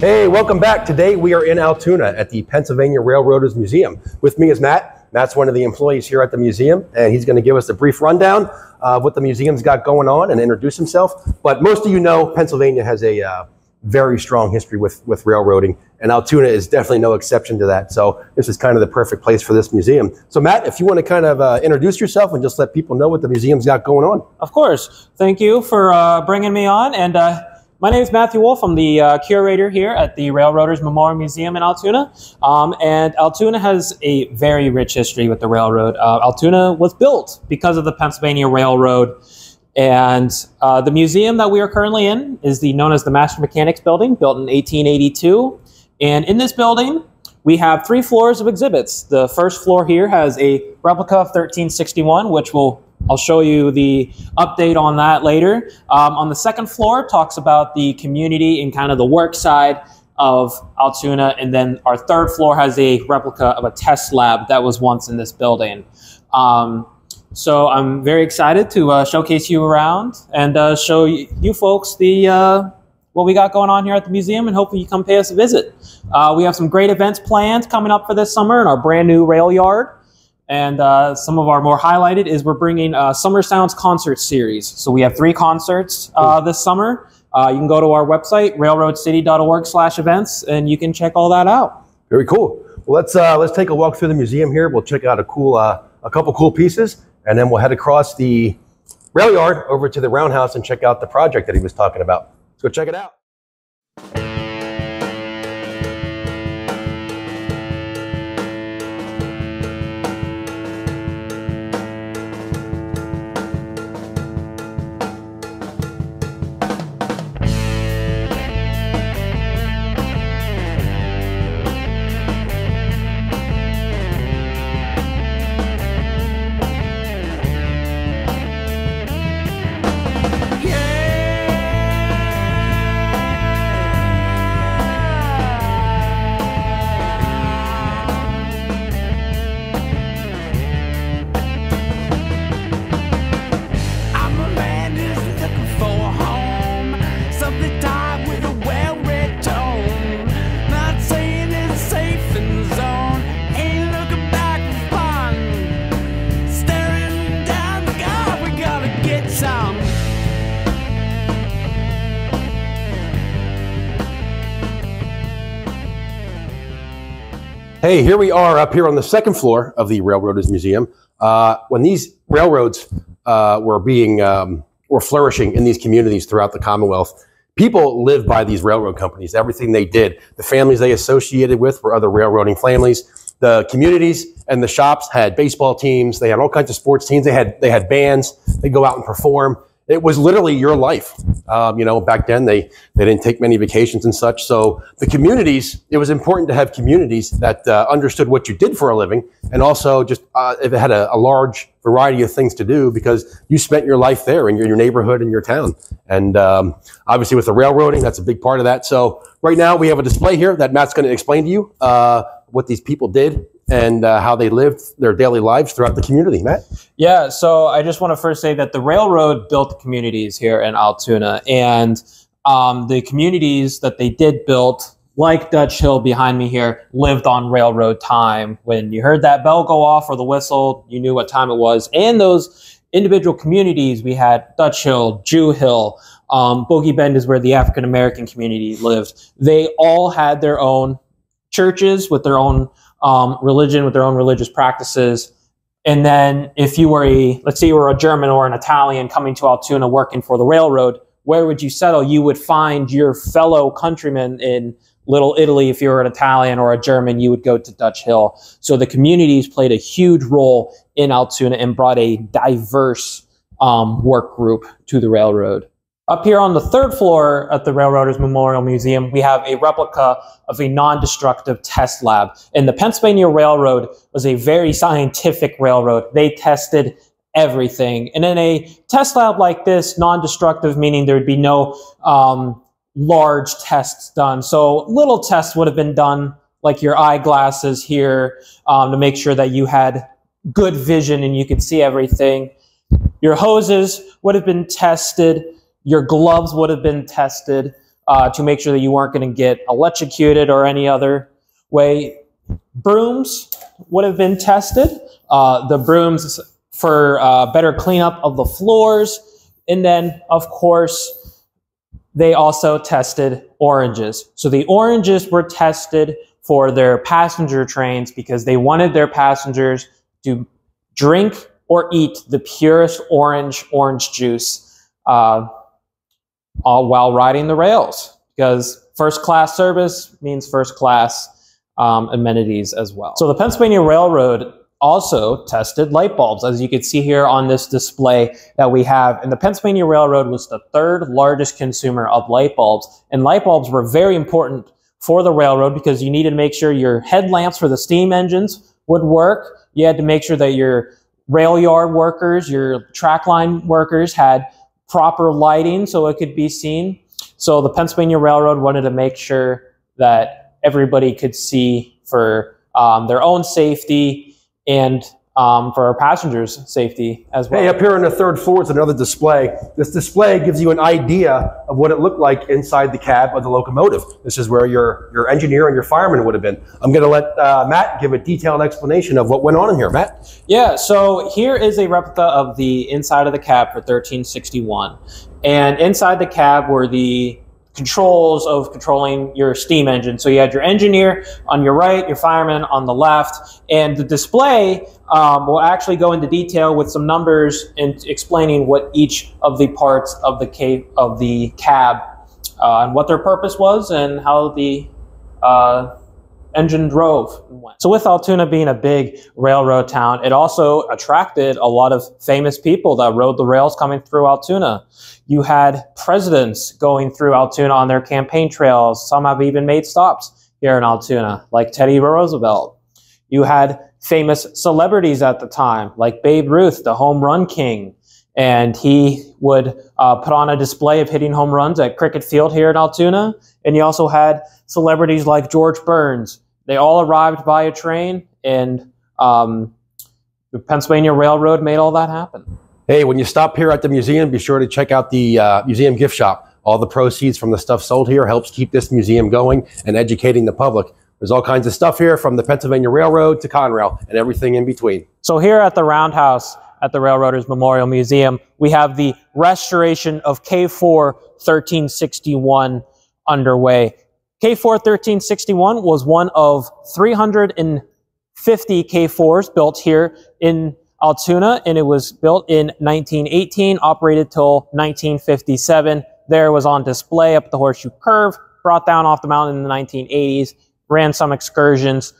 Hey, welcome back. Today we are in Altoona at the Pennsylvania Railroaders Museum. With me is Matt. Matt's one of the employees here at the museum, and he's going to give us a brief rundown of what the museum's got going on and introduce himself. But most of you know Pennsylvania has a very strong history with railroading, and Altoona is definitely no exception to that. So this is kind of the perfect place for this museum. So Matt, if you want to kind of introduce yourself and just let people know what the museum's got going on. Of course. Thank you for bringing me on. And my name is Matthew Wolf. I'm the curator here at the Railroaders Memorial Museum in Altoona. And Altoona has a very rich history with the railroad. Altoona was built because of the Pennsylvania Railroad. And the museum that we are currently in is known as the Master Mechanics Building, built in 1882. And in this building, we have 3 floors of exhibits. The first floor here has a replica of 1361, which I'll show you the update on that later. On the second floor, talks about the community and kind of the work side of Altoona. And then our third floor has a replica of a test lab that was once in this building. So I'm very excited to showcase you around and show you folks what we got going on here at the museum, and hopefully you come pay us a visit. We have some great events planned coming up for this summer in our brand new rail yard. And some of our more highlighted is we're bringing Summer Sounds concert series. So we have 3 concerts this summer. You can go to our website, railroadcity.org/events, and you can check all that out. Very cool. Well, let's take a walk through the museum here. We'll check out a couple cool pieces, and then we'll head across the rail yard over to the roundhouse and check out the project that he was talking about. Let's go check it out. Hey, here we are up here on the second floor of the Railroaders Museum. When these railroads were flourishing in these communities throughout the Commonwealth, people lived by these railroad companies. Everything they did, the families they associated with were other railroading families. The communities and the shops had baseball teams. They had all kinds of sports teams. They had bands. They go out and perform. It was literally your life. Back then they didn't take many vacations and such. So the communities, it was important to have communities that understood what you did for a living, and also just if it had a large variety of things to do because you spent your life there in your neighborhood and your town. And obviously with the railroading, that's a big part of that. So right now we have a display here that Matt's going to explain to you what these people did and how they lived their daily lives throughout the community. Matt? Yeah, so I just want to first say that the railroad built communities here in Altoona, and the communities that they did build, like Dutch Hill behind me here, lived on railroad time. When you heard that bell go off or the whistle, you knew what time it was. And those individual communities, we had Dutch Hill, Jew Hill, Bogey Bend is where the African-American community lived. They all had their own churches with their own religion, with their own religious practices. And then if you were let's say you were a German or an Italian coming to Altoona working for the railroad, where would you settle? You would find your fellow countrymen in Little Italy. If you were an Italian or a German, you would go to Dutch Hill. So the communities played a huge role in Altoona and brought a diverse work group to the railroad. Up here on the third floor at the Railroaders Memorial Museum, we have a replica of a non-destructive test lab. And the Pennsylvania Railroad was a very scientific railroad. They tested everything. And in a test lab like this, non-destructive, meaning there would be no large tests done. So little tests would have been done, like your eyeglasses here, to make sure that you had good vision and you could see everything. Your hoses would have been tested. Your gloves would have been tested. to make sure that you weren't going to get electrocuted or any other way. Brooms would have been tested. The brooms for better cleanup of the floors. And then, of course, they also tested oranges. So the oranges were tested for their passenger trains because they wanted their passengers to drink or eat the purest orange juice while riding the rails, because first class service means first class amenities as well. So the Pennsylvania Railroad also tested light bulbs, as you can see here on this display that we have. And the Pennsylvania Railroad was the third largest consumer of light bulbs. And light bulbs were very important for the railroad because you needed to make sure your headlamps for the steam engines would work. You had to make sure that your rail yard workers, your track line workers had proper lighting so it could be seen. So the Pennsylvania Railroad wanted to make sure that everybody could see for their own safety and for our passengers' safety as well. Hey, up here on the third floor is another display. This display gives you an idea of what it looked like inside the cab of the locomotive. This is where your engineer and your fireman would have been. I'm going to let Matt give a detailed explanation of what went on in here. Matt? Yeah, so here is a replica of the inside of the cab for 1361. And inside the cab were the controls of controlling your steam engine. So you had your engineer on your right, your fireman on the left, and the display will actually go into detail with some numbers and explaining what each of the parts of the cab and what their purpose was and how the engine drove and went. So with Altoona being a big railroad town, it also attracted a lot of famous people that rode the rails coming through Altoona. You had presidents going through Altoona on their campaign trails. Some have even made stops here in Altoona, like Teddy Roosevelt. You had famous celebrities at the time, like Babe Ruth, the home run king. And he would put on a display of hitting home runs at Cricket Field here in Altoona. And you also had celebrities like George Burns. They all arrived by a train, and the Pennsylvania Railroad made all that happen. Hey, when you stop here at the museum, be sure to check out the museum gift shop. All the proceeds from the stuff sold here helps keep this museum going and educating the public. There's all kinds of stuff here, from the Pennsylvania Railroad to Conrail and everything in between. So here at the Roundhouse at the Railroaders Memorial Museum, we have the restoration of K4 1361 underway. K4 1361 was one of 350 K4s built here in Altoona, and it was built in 1918, operated till 1957. There it was on display up the Horseshoe Curve, brought down off the mountain in the 1980s, ran some excursions.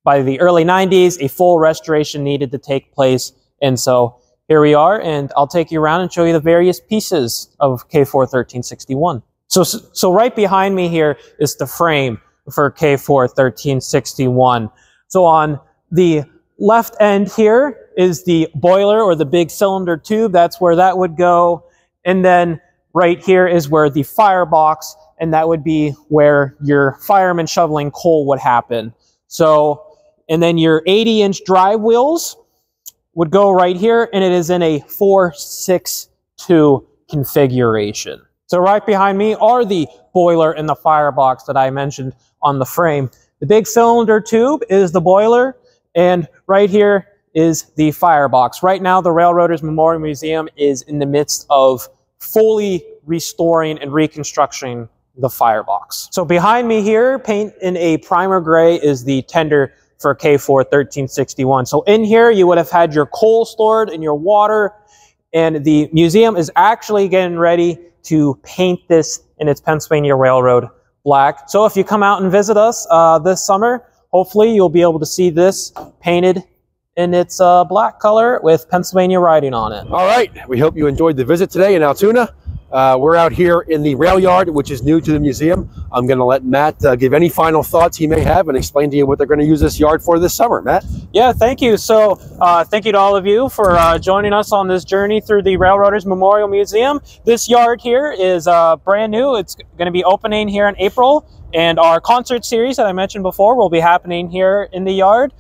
By the early 90s, a full restoration needed to take place, and so here we are, and I'll take you around and show you the various pieces of K4 1361. So right behind me here is the frame for K4 1361. So on the left end here is the boiler, or the big cylinder tube. That's where that would go. And then right here is where the firebox, and that would be where your fireman shoveling coal would happen. So, and then your 80-inch drive wheels would go right here, and it is in a 4-6-2 configuration. So right behind me are the boiler and the firebox that I mentioned on the frame. The big cylinder tube is the boiler, and right here is the firebox. Right now, the Railroaders Memorial Museum is in the midst of fully restoring and reconstructing the firebox. So behind me here, paint in a primer gray, is the tender for K4 1361. So in here, you would have had your coal stored and your water, and the museum is actually getting ready to paint this in its Pennsylvania Railroad black. So if you come out and visit us this summer, hopefully you'll be able to see this painted in its black color with Pennsylvania writing on it. All right, we hope you enjoyed the visit today in Altoona. We're out here in the rail yard, which is new to the museum. I'm going to let Matt give any final thoughts he may have and explain to you what they're going to use this yard for this summer. Matt? Yeah, thank you. So thank you to all of you for joining us on this journey through the Railroaders Memorial Museum. This yard here is brand new. It's going to be opening here in April, And our concert series that I mentioned before will be happening here in the yard.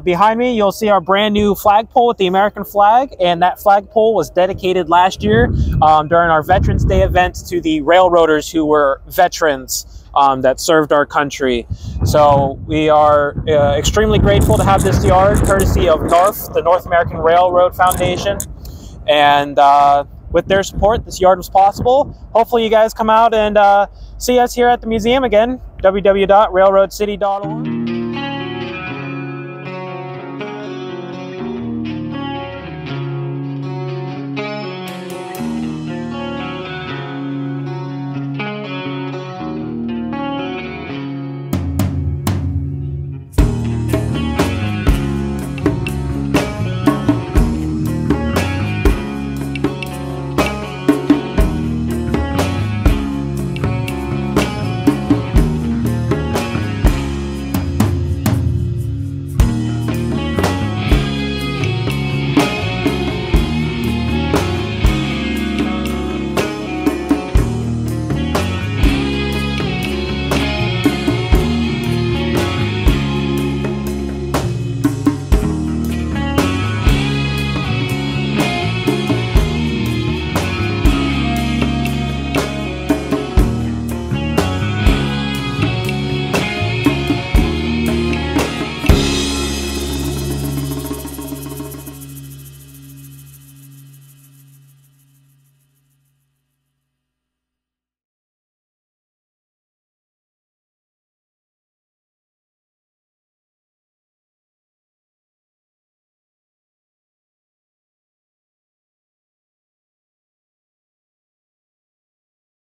Behind me, you'll see our brand new flagpole with the American flag, and that flagpole was dedicated last year during our Veterans Day event to the railroaders who were veterans that served our country. So we are extremely grateful to have this yard, courtesy of NARF, the North American Railroad Foundation. And with their support, this yard was possible. Hopefully you guys come out and see us here at the museum again, www.railroadcity.org.